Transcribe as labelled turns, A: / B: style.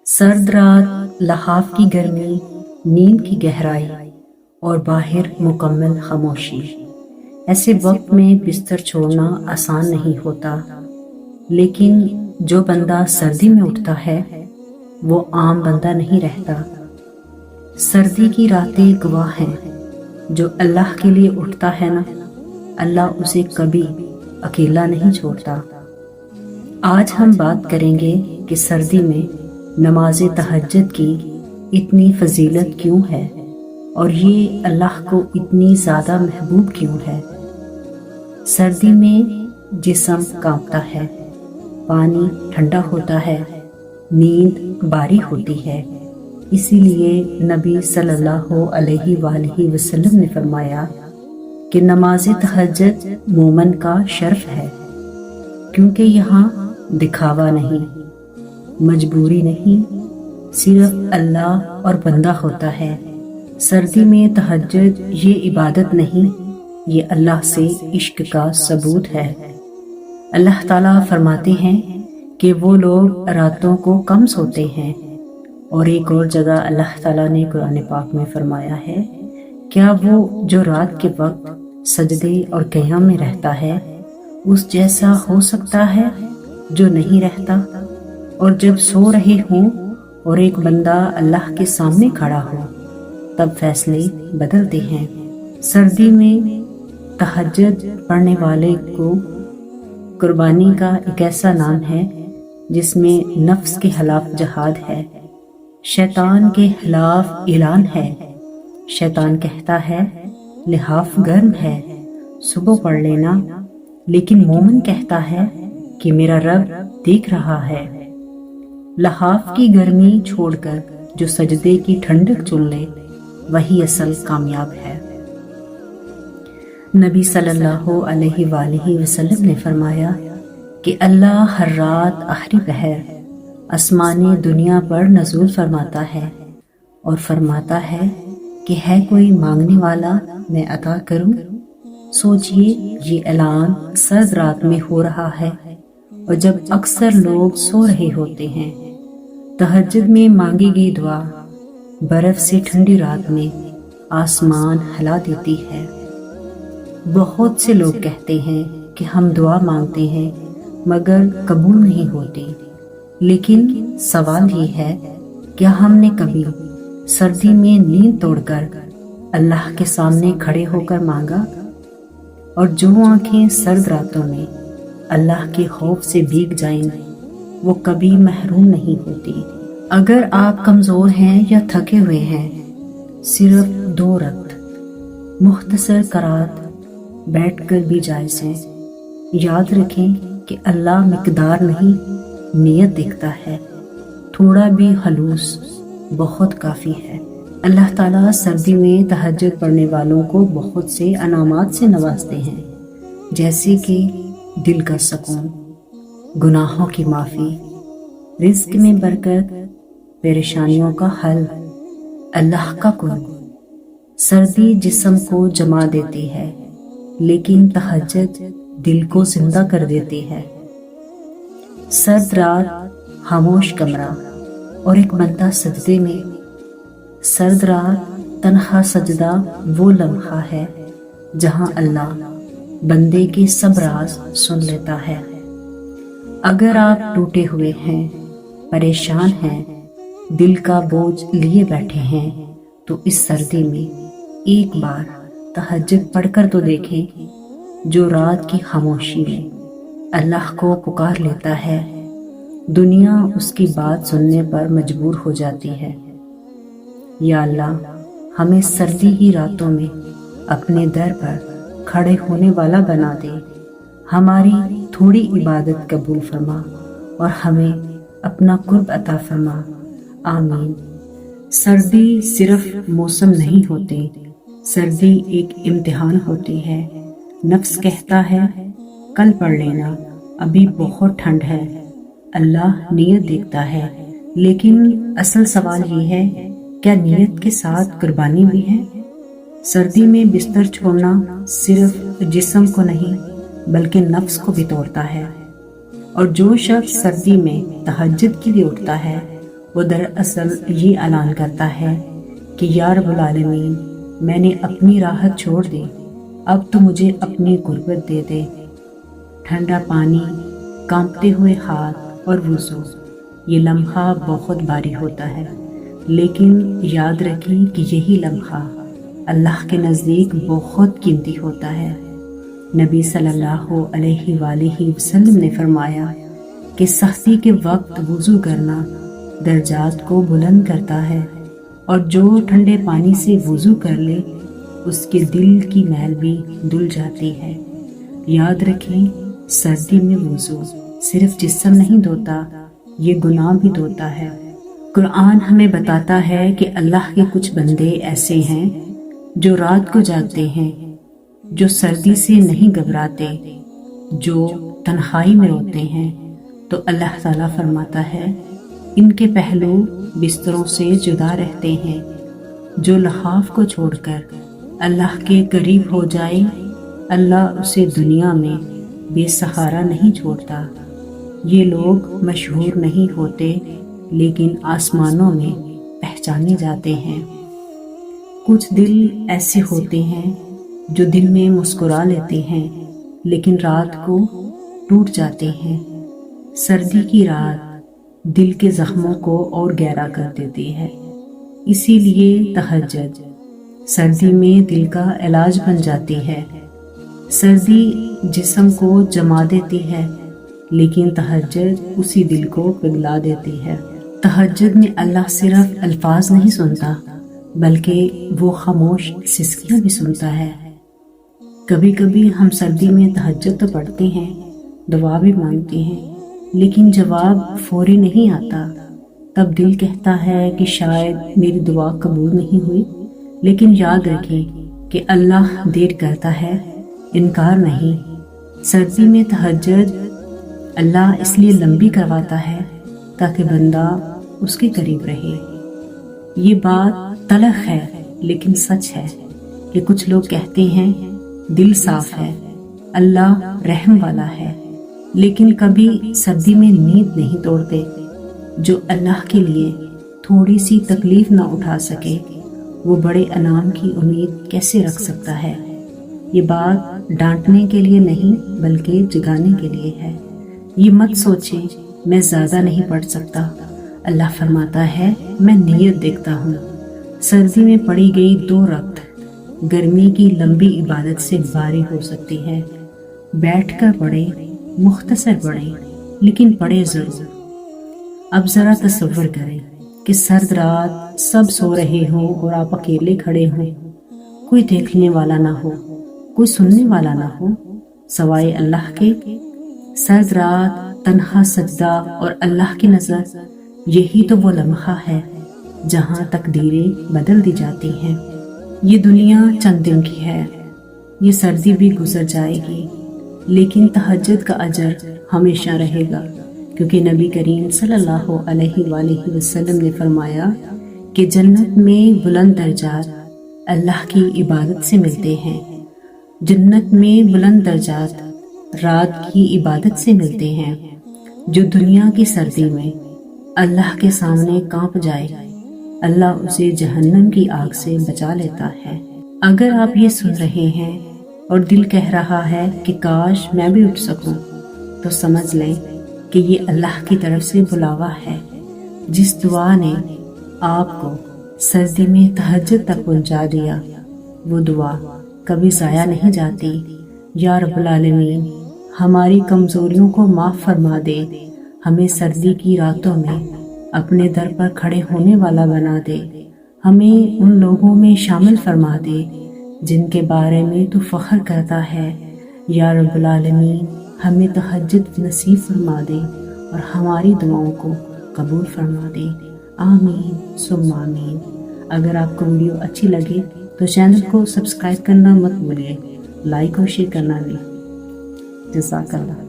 A: सर्द रात, लहाफ की गर्मी, नींद की गहराई और बाहर मुकम्मल खामोशी। ऐसे वक्त में बिस्तर छोड़ना आसान नहीं होता, लेकिन जो बंदा सर्दी में उठता है वो आम बंदा नहीं रहता। सर्दी की रातें गवाह हैं। जो अल्लाह के लिए उठता है ना, अल्लाह उसे कभी अकेला नहीं छोड़ता। आज हम बात करेंगे कि सर्दी में नमाज तहज्जुद की इतनी फजीलत क्यों है और ये अल्लाह को इतनी ज़्यादा महबूब क्यों है। सर्दी में जिस्म कांपता है, पानी ठंडा होता है, नींद बारी होती है। इसीलिए नबी सल्लल्लाहु अलैहि वसल्लम ने फरमाया कि नमाज तहज्जुद मोमन का शर्फ है, क्योंकि यहाँ दिखावा नहीं, मजबूरी नहीं, सिर्फ अल्लाह और बंदा होता है। सर्दी में तहज्जुद ये इबादत नहीं, ये अल्लाह से इश्क का सबूत है। अल्लाह ताला फरमाते हैं कि वो लोग रातों को कम सोते हैं, और एक और जगह अल्लाह ताला ने कुरान पाक में फरमाया है, क्या वो जो रात के वक्त सजदे और क़याम में रहता है उस जैसा हो सकता है जो नहीं रहता। और जब सो रहे हों और एक बंदा अल्लाह के सामने खड़ा हो तब फैसले बदलते हैं। सर्दी में तहज्जुद पढ़ने वाले को कुर्बानी का एक ऐसा नाम है जिसमें नफ्स के खिलाफ जहाद है, शैतान के खिलाफ ऐलान है। शैतान कहता है लिहाफ गर्म है, सुबह पढ़ लेना, लेकिन मोमिन कहता है कि मेरा रब देख रहा है। लहाफ की गर्मी छोड़कर जो सजदे की ठंडक चुन ले वही असल कामयाब है। नबी सल्लल्लाहु अलैहि वसल्लम ने फरमाया कि अल्लाह हर रात आखिरी पहर आसमानी दुनिया पर नज़ूल फरमाता है और फरमाता है कि है कोई मांगने वाला, मैं अता करूं। सोचिए, ये ऐलान सर्द रात में हो रहा है और जब अक्सर लोग सो रहे होते हैं। तहज्जुद में मांगी गई दुआ बर्फ से ठंडी रात में आसमान हिला देती है। बहुत से लोग कहते हैं कि हम दुआ मांगते हैं मगर कबूल नहीं होती, लेकिन सवाल ये है, क्या हमने कभी सर्दी में नींद तोड़कर अल्लाह के सामने खड़े होकर मांगा? और जो आंखें सर्द रातों में अल्लाह के खौफ से भीग जाएं, वो कभी महरूम नहीं होती। अगर आप कमज़ोर हैं या थके हुए हैं, सिर्फ 2 रक्त मुख्तसर करात बैठकर भी जायज़ है। याद रखें कि अल्लाह मिकदार नहीं, नियत देखता है। थोड़ा भी खलूस बहुत काफ़ी है। अल्लाह ताला सर्दी में तहज्जुद पढ़ने वालों को बहुत से अनामात से नवाजते हैं, जैसे कि दिल का सुकून, गुनाहों की माफ़ी, रिज़्क में बरकत, परेशानियों का हल, अल्लाह का कुर्ब। सर्दी जिस्म को जमा देती है, लेकिन तहज्जुद दिल को जिंदा कर देती है। सर्द रात, खामोश कमरा और एक बंदा सजदे में। सर्द रात, तन्हा सजदा वो लम्हा है जहां अल्लाह बंदे के सब राज सुन लेता है। अगर आप टूटे हुए हैं, परेशान हैं, दिल का बोझ लिए बैठे हैं, तो इस सर्दी में एक बार तहज्जुद पढ़कर तो देखें। जो रात की खामोशी में अल्लाह को पुकार लेता है, दुनिया उसकी बात सुनने पर मजबूर हो जाती है। या अल्लाह, हमें सर्दी की रातों में अपने दर पर खड़े होने वाला बना दे। हमारी थोड़ी इबादत कबूल फरमा और हमें अपना कुर्ब अता फरमा। आमीन। सर्दी सिर्फ मौसम नहीं होती, सर्दी एक इम्तिहान होती है। नफ्स कहता है कल पढ़ लेना, अभी बहुत ठंड है। अल्लाह नियत देखता है, लेकिन असल सवाल ये है, क्या नियत के साथ कुर्बानी भी है? सर्दी में बिस्तर छोड़ना सिर्फ जिस्म को नहीं बल्कि नफ्स को भी तोड़ता है। और जो शख्स सर्दी में तहज्जुद के लिए उठता है وہ دراصل یہ اعلان کرتا ہے کہ یا رب العالمین، میں نے اپنی راحت چھوڑ دی، اب تو مجھے اپنی غربت دے دے۔ ٹھنڈا پانی، کانپتے ہوئے ہاتھ اور وضو، یہ لمحہ بہت بھاری ہوتا ہے، لیکن یاد رکھیں کہ یہی لمحہ اللہ کے نزدیک بہت قیمتی ہوتا ہے۔ نبی صلی اللہ علیہ وآلہ وسلم نے فرمایا کہ سختی کے وقت وضو کرنا درجات کو بلند کرتا ہے، اور جو ٹھنڈے پانی سے وضو کر لے اس کے دل کی میل بھی دھل جاتی ہے۔ یاد رکھیں، سردی میں وضو صرف جسم نہیں دھوتا، یہ گناہ بھی دھوتا ہے۔ قرآن ہمیں بتاتا ہے کہ اللہ کے کچھ بندے ایسے ہیں جو رات کو جاگتے ہیں، جو سردی سے نہیں گھبراتے، جو تنہائی میں روتے ہیں، تو اللہ تعالیٰ فرماتا ہے ان کے پہلو بستروں سے جدا رہتے ہیں۔ جو لحاف کو چھوڑ کر اللہ کے قریب ہو جائے، اللہ اسے دنیا میں بے سہارا نہیں چھوڑتا۔ یہ لوگ مشہور نہیں ہوتے، لیکن آسمانوں میں پہچانے جاتے ہیں۔ کچھ دل ایسے ہوتے ہیں جو دل میں مسکرا لیتے ہیں، لیکن رات کو ٹوٹ جاتے ہیں۔ سردی کی رات دل کے زخموں کو اور گہرا کر دیتی ہے، اسی لیے تہجد سردی میں دل کا علاج بن جاتی ہے۔ سردی جسم کو جما دیتی ہے، لیکن تہجد اسی دل کو پگھلا دیتی ہے۔ تہجد میں اللہ صرف الفاظ نہیں سنتا، بلکہ وہ خاموش سسکیاں بھی سنتا ہے۔ کبھی کبھی ہم سردی میں تہجد تو پڑھتے ہیں، دعا بھی مانگتے ہیں، لیکن جواب فوری نہیں آتا۔ تب دل کہتا ہے کہ شاید میری دعا قبول نہیں ہوئی، لیکن یاد رکھیں کہ اللہ دیر کرتا ہے، انکار نہیں۔ سردی میں تہجد اللہ اس لیے لمبی کرواتا ہے تاکہ بندہ اس کے قریب رہے۔ یہ بات تلخ ہے لیکن سچ ہے کہ کچھ لوگ کہتے ہیں دل صاف ہے، اللہ رحم والا ہے، لیکن کبھی سردی میں نیند نہیں توڑتے۔ جو اللہ کے لیے تھوڑی سی تکلیف نہ اٹھا سکے، وہ بڑے انعام کی امید کیسے رکھ سکتا ہے؟ یہ بات ڈانٹنے کے لیے نہیں بلکہ جگانے کے لیے ہے۔ یہ مت سوچیں میں زیادہ نہیں پڑھ سکتا، اللہ فرماتا ہے میں نیت دیکھتا ہوں۔ سردی میں پڑھی گئی 2 رکعت گرمی کی لمبی عبادت سے بھاری ہو سکتی ہے۔ بیٹھ کر پڑھیں، مختصر پڑھیں، لیکن پڑھیں ضرور۔ اب ذرا تصور کریں کہ سرد رات سب سو رہے ہوں اور آپ اکیلے کھڑے ہوں، کوئی دیکھنے والا نہ ہو، کوئی سننے والا نہ ہو سوائے اللہ کے۔ سرد رات، تنہا سجدہ اور اللہ کی نظر، یہی تو وہ لمحہ ہے جہاں تقدیریں بدل دی جاتی ہیں۔ یہ دنیا چند دن کی ہے، یہ سردی بھی گزر جائے گی، لیکن تہجد کا اجر ہمیشہ رہے گا، کیونکہ نبی کریم صلی اللہ علیہ وآلہ وسلم نے فرمایا کہ جنت میں بلند درجات اللہ کی عبادت سے ملتے ہیں۔ جنت میں بلند درجات رات کی عبادت سے ملتے ہیں۔ جو دنیا کی سردی میں اللہ کے سامنے کانپ جائے، اللہ اسے جہنم کی آگ سے بچا لیتا ہے۔ اگر آپ یہ سن رہے ہیں اور دل کہہ رہا ہے کہ کاش میں بھی اٹھ سکوں، تو سمجھ لیں کہ یہ اللہ کی طرف سے بلاوا ہے۔ جس دعا نے آپ کو سردی میں تہجد تک پہنچا دیا، وہ دعا کبھی ضائع نہیں جاتی۔ یا رب العالمین، ہماری کمزوریوں کو معاف فرما دے، ہمیں سردی کی راتوں میں اپنے در پر کھڑے ہونے والا بنا دے، ہمیں ان لوگوں میں شامل فرما دے جن کے بارے میں تو فخر کرتا ہے۔ یا رب العالمین، ہمیں تہجد نصیب فرما دے اور ہماری دعاؤں کو قبول فرما دے۔ آمین ثم آمین۔ اگر آپ کو ویڈیو اچھی لگے تو چینل کو سبسکرائب کرنا مت بھولیے، لائک اور شیئر کرنا بھی۔ جزاک اللہ۔